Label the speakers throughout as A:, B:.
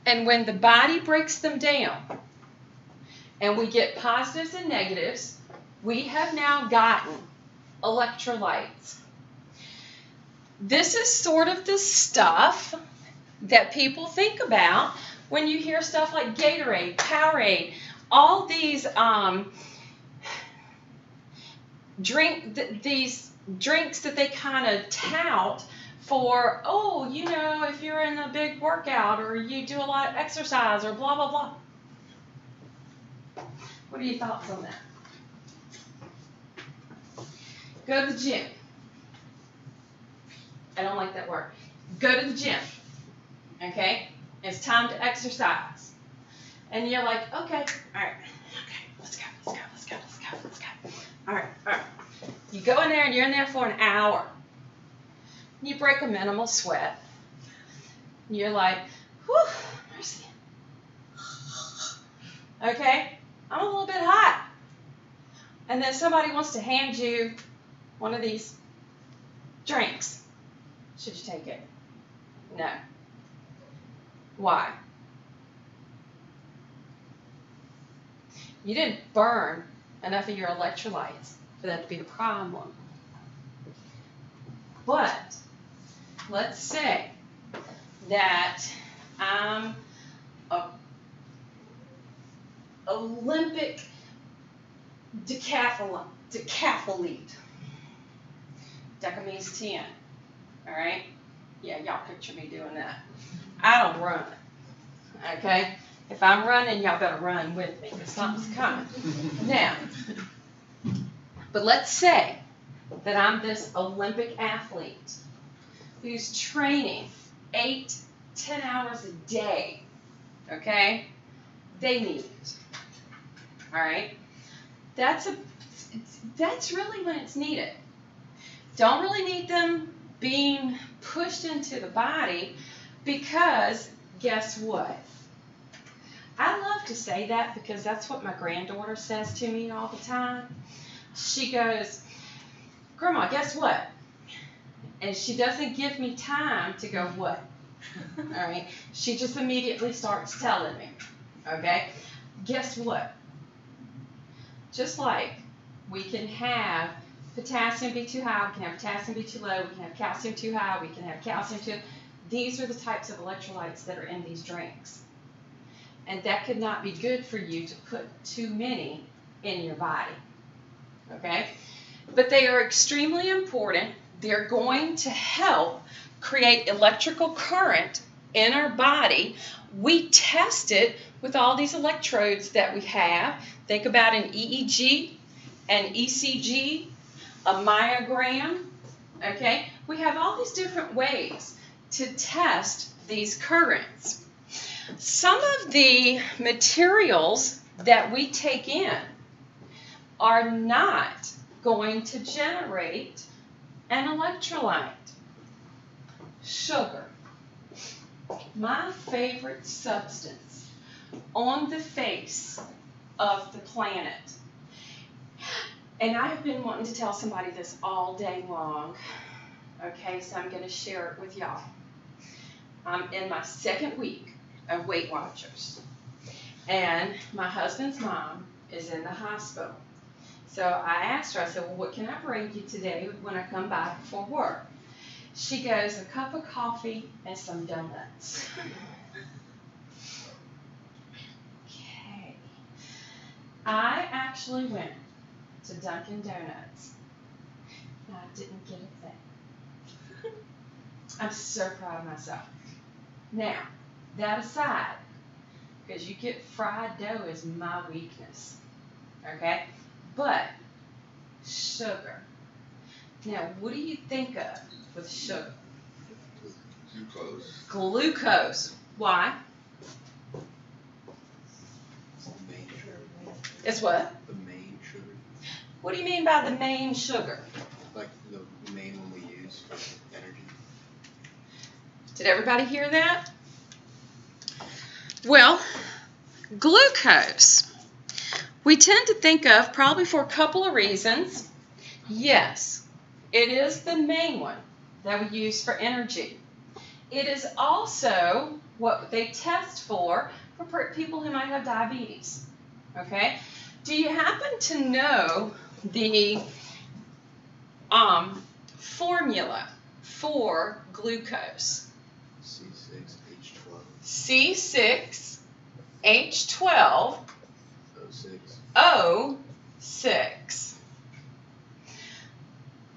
A: And when the body breaks them down and we get positives and negatives, we have now gotten electrolytes. This is sort of the stuff that people think about when you hear stuff like Gatorade, Powerade, all these these drinks that they kind of tout for, oh, you know, if you're in a big workout or you do a lot of exercise or blah, blah, blah. What are your thoughts on that? Go to the gym. I don't like that word. Go to the gym. Okay? It's time to exercise. And you're like, okay, all right, okay, let's go. All right. You go in there and you're in there for an hour. You break a minimal sweat. You're like, whew, mercy. Okay? I'm a little bit hot. And then somebody wants to hand you one of these drinks. Should you take it? No. Why? You didn't burn enough of your electrolytes for that to be a problem. But let's say that I'm an Olympic decathlete. Deca means 10. All right? Yeah, y'all picture me doing that. I don't run. Okay? If I'm running, y'all better run with me because something's coming. Now, but let's say that I'm this Olympic athlete who's training 8, 10 hours a day. Okay? They need it. All right? That's really when it's needed. Don't really need them being pushed into the body because guess what? I love to say that because that's what my granddaughter says to me all the time. She goes, Grandma, guess what? And she doesn't give me time to go, what? All right? She just immediately starts telling me, okay? Guess what? Just like we can have potassium be too high, we can have potassium be too low, we can have calcium too high, we can have calcium too. These are the types of electrolytes that are in these drinks. And that could not be good for you to put too many in your body. Okay? But they are extremely important. They're going to help create electrical current in our body. We test it with all these electrodes that we have. Think about an EEG, an ECG, a myogram. Okay? We have all these different ways to test these currents. Some of the materials that we take in are not going to generate an electrolyte. Sugar, my favorite substance on the face of the planet. And I have been wanting to tell somebody this all day long. Okay, so I'm going to share it with y'all. I'm in my second week of Weight Watchers. And my husband's mom is in the hospital. So I asked her, I said, well, what can I bring you today when I come by for work? She goes, a cup of coffee and some donuts. Okay. I actually went to Dunkin' Donuts. And I didn't get a thing. I'm so proud of myself. Now, that aside, because you get fried dough is my weakness, okay? But sugar. Now, what do you think of with sugar?
B: Glucose.
A: Glucose. Why?
B: It's the main sugar.
A: It's what?
B: The main sugar.
A: What do you mean by the main sugar?
B: Like the main one we use for energy.
A: Did everybody hear that? Well, glucose. We tend to think of, probably for a couple of reasons, yes, it is the main one that we use for energy. It is also what they test for people who might have diabetes. Okay? Do you happen to know the formula for glucose? C6H12 O6.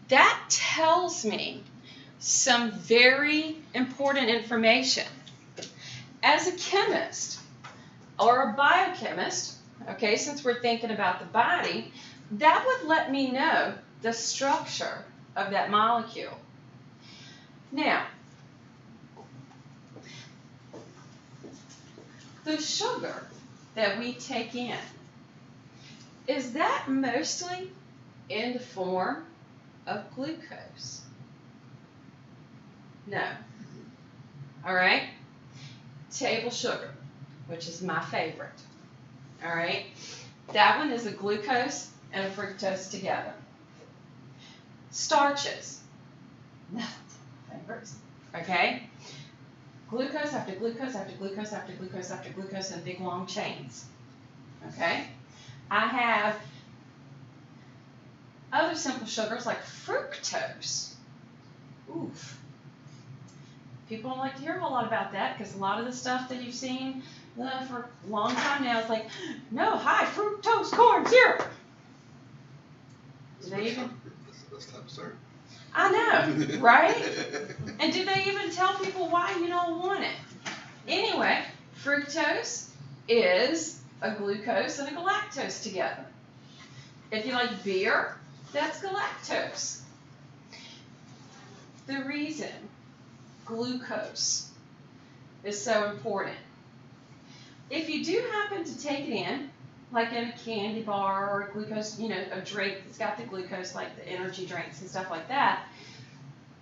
A: That tells me some very important information. As a chemist or a biochemist, okay, since we're thinking about the body, that would let me know the structure of that molecule. Now, the sugar that we take in, is that mostly in the form of glucose? No. All right? Table sugar, which is my favorite. All right? That one is a glucose and a fructose together. Starches. No. Favorites. Okay? Glucose after glucose after glucose after glucose after glucose in big long chains. Okay? I have other simple sugars like fructose. Oof. People don't like to hear a whole lot about that because a lot of the stuff that you've seen for a long time now is like, no, high fructose corn syrup. Do they even?
B: That's time to start.
A: I know, right? And do they even tell people why you don't want it? Anyway, fructose is a glucose and a galactose together. If you like beer, that's galactose. The reason glucose is so important, if you do happen to take it in, like in a candy bar or a glucose, a drink that's got the glucose, like the energy drinks and stuff like that,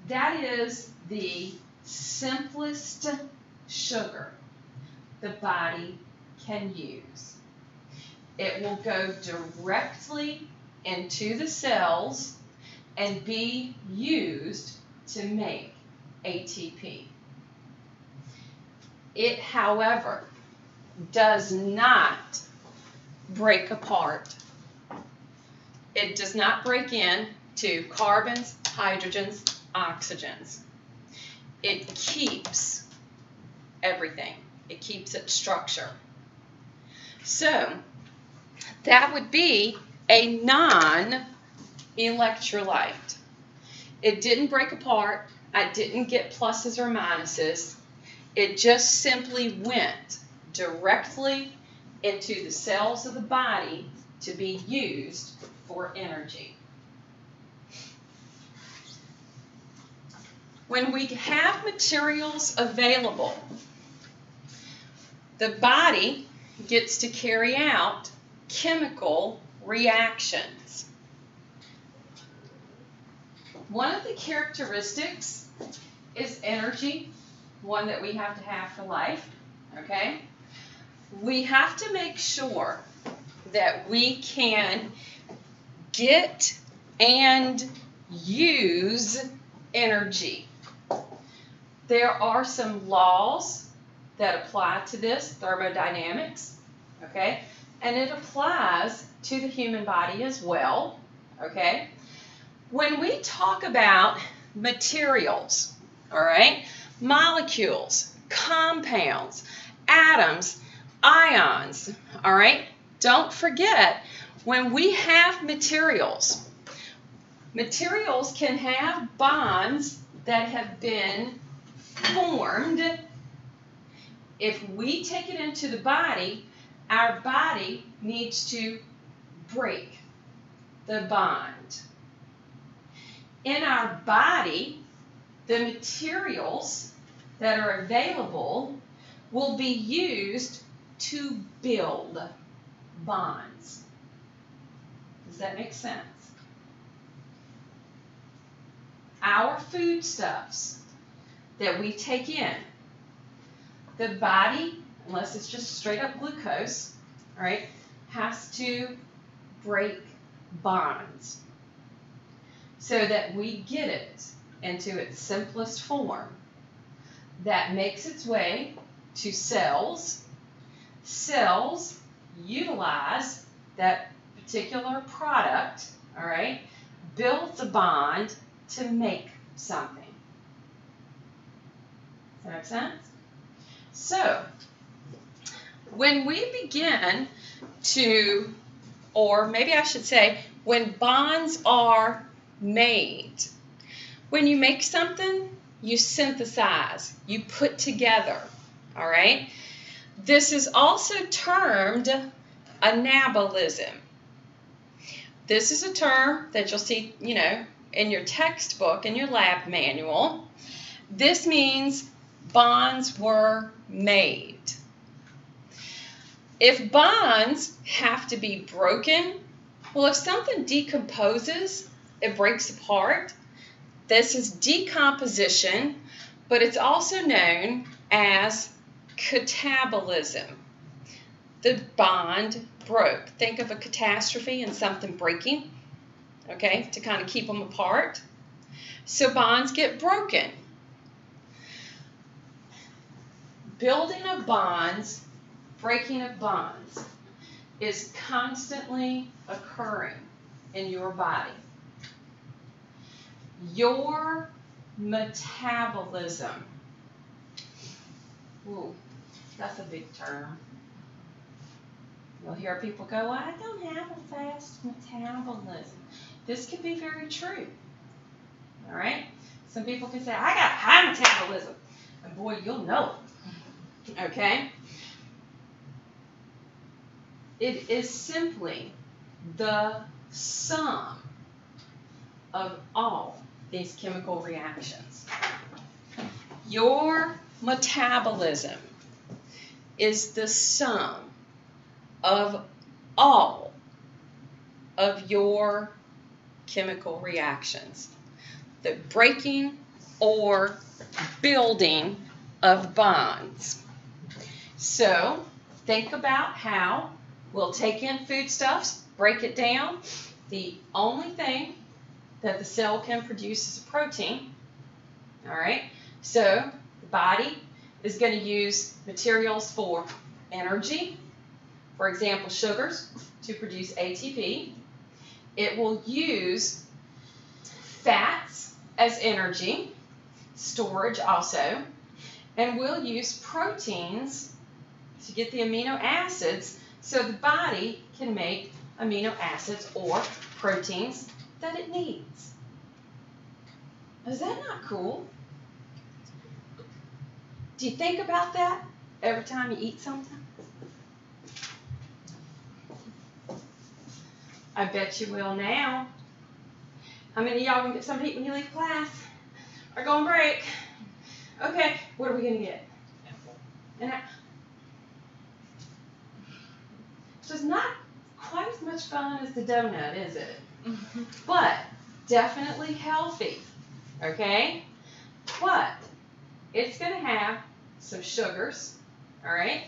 A: that is the simplest sugar the body can use. It will go directly into the cells and be used to make ATP. It, however, does not break apart. It does not break into carbons, hydrogens, oxygens. It keeps everything. It keeps its structure. So that would be a non-electrolyte. It didn't break apart. I didn't get pluses or minuses. It just simply went directly into the cells of the body to be used for energy. When we have materials available, the body gets to carry out chemical reactions. One of the characteristics is energy, one that we have to have for life, okay? We have to make sure that we can get and use energy. There are some laws that apply to this, thermodynamics, okay? And it applies to the human body as well, okay? When we talk about materials, all right, molecules, compounds, atoms, ions, all right, don't forget, when we have materials, materials can have bonds that have been formed. If we take it into the body, our body needs to break the bond. In our body, the materials that are available will be used to build bonds. Does that make sense? Our foodstuffs that we take in, the body, unless it's just straight up glucose, all right, has to break bonds so that we get it into its simplest form that makes its way to cells. Cells utilize that particular product, all right, builds a bond to make something. Does that make sense? So, when we begin to, or maybe I should say, when bonds are made, when you make something, you synthesize, you put together, all right? This is also termed anabolism. This is a term that you'll see, in your textbook, in your lab manual. This means bonds were made. If bonds have to be broken, well, if something decomposes, it breaks apart. This is decomposition, but it's also known as catabolism. The bond broke. Think of a catastrophe and something breaking, okay, to kind of keep them apart. So bonds get broken. Building of bonds, breaking of bonds is constantly occurring in your body. Your metabolism. Ooh, that's a big term. You'll hear people go, I don't have a fast metabolism. This can be very true. All right? Some people can say, I got high metabolism. And boy, you'll know it. Okay? It is simply the sum of all these chemical reactions. Your metabolism is the sum of all of your chemical reactions, the breaking or building of bonds. So think about how we'll take in foodstuffs, break it down. The only thing that the cell can produce is a protein. All right, so the body is going to use materials for energy, for example, sugars to produce ATP. It will use fats as energy, storage also, and we'll use proteins to get the amino acids so the body can make amino acids or proteins that it needs. Is that not cool? Do you think about that every time you eat something? I bet you will now. How many of y'all gonna get something to eat when you leave class? Or go on break? Okay, what are we gonna get? An apple. So it's not quite as much fun as the donut, is it? But definitely healthy, okay? But it's going to have some sugars, all right?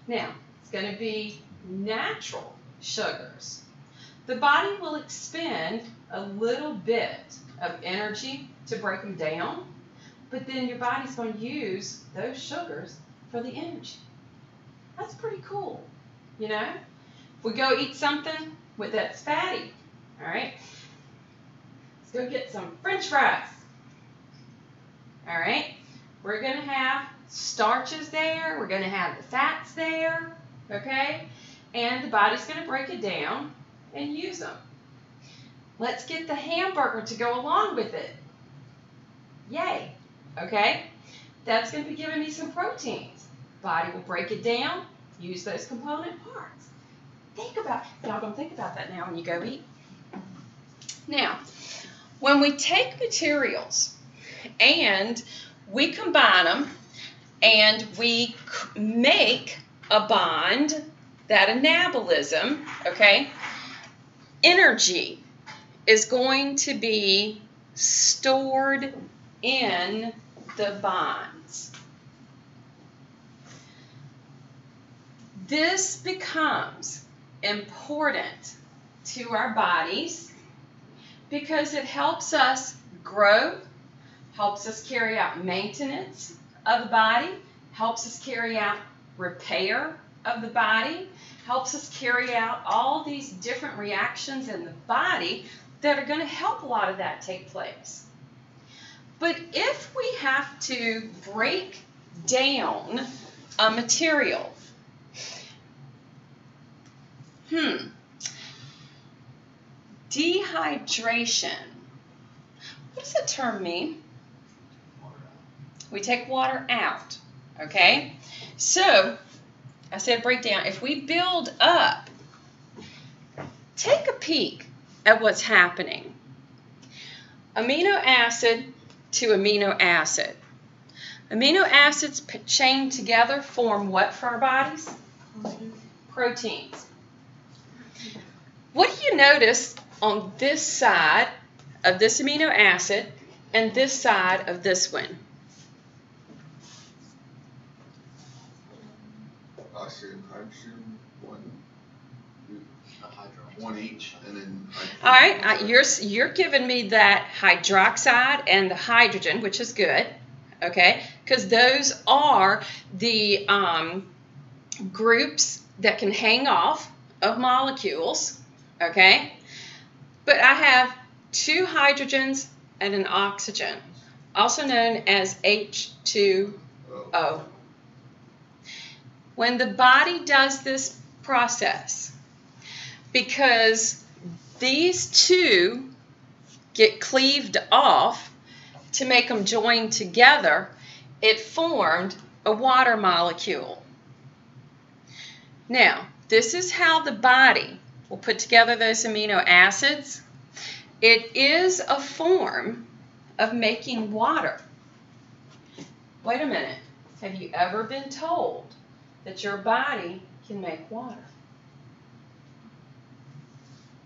A: Now, it's going to be natural sugars. The body will expend a little bit of energy to break them down, but then your body's going to use those sugars for the energy. That's pretty cool, you know? If we go eat something that's fatty, all right? Let's go get some French fries. All right? We're going to have starches there. We're going to have the fats there, okay? And the body's going to break it down and use them. Let's get the hamburger to go along with it. Yay, okay? That's going to be giving me some proteins. Body will break it down, use those component parts. Y'all gonna think about that now when you go eat. Now, when we take materials and we combine them and we make a bond, that anabolism, okay, energy is going to be stored in the bonds. This becomes important to our bodies because it helps us grow, helps us carry out maintenance of the body, helps us carry out repair of the body, helps us carry out all these different reactions in the body that are going to help a lot of that take place. But if we have to break down a material, dehydration, what does that term mean? We take water out, okay? So, I said break down. If we build up, take a peek at what's happening. Amino acid to amino acid. Amino acids chained together form what for our bodies? Proteins. What do you notice on this side of this amino acid and this side of this one?
C: Oxygen, hydrogen, one each, and then hydrogen.
A: All right, you're giving me that hydroxide and the hydrogen, which is good, okay? Because those are the groups that can hang off of molecules, okay? But I have two hydrogens and an oxygen, also known as H2O. When the body does this process, because these two get cleaved off to make them join together, it formed a water molecule. Now, this is how the body will put together those amino acids. It is a form of making water. Wait a minute. Have you ever been told that your body can make water?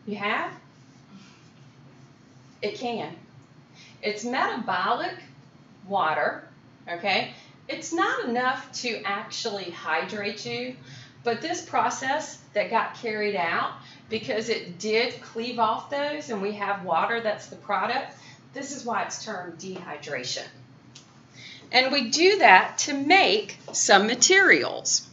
A: You have? It can. It's metabolic water, okay? It's not enough to actually hydrate you, but this process that got carried out, because it did cleave off those and we have water that's the product, this is why it's termed dehydration. And we do that to make some materials.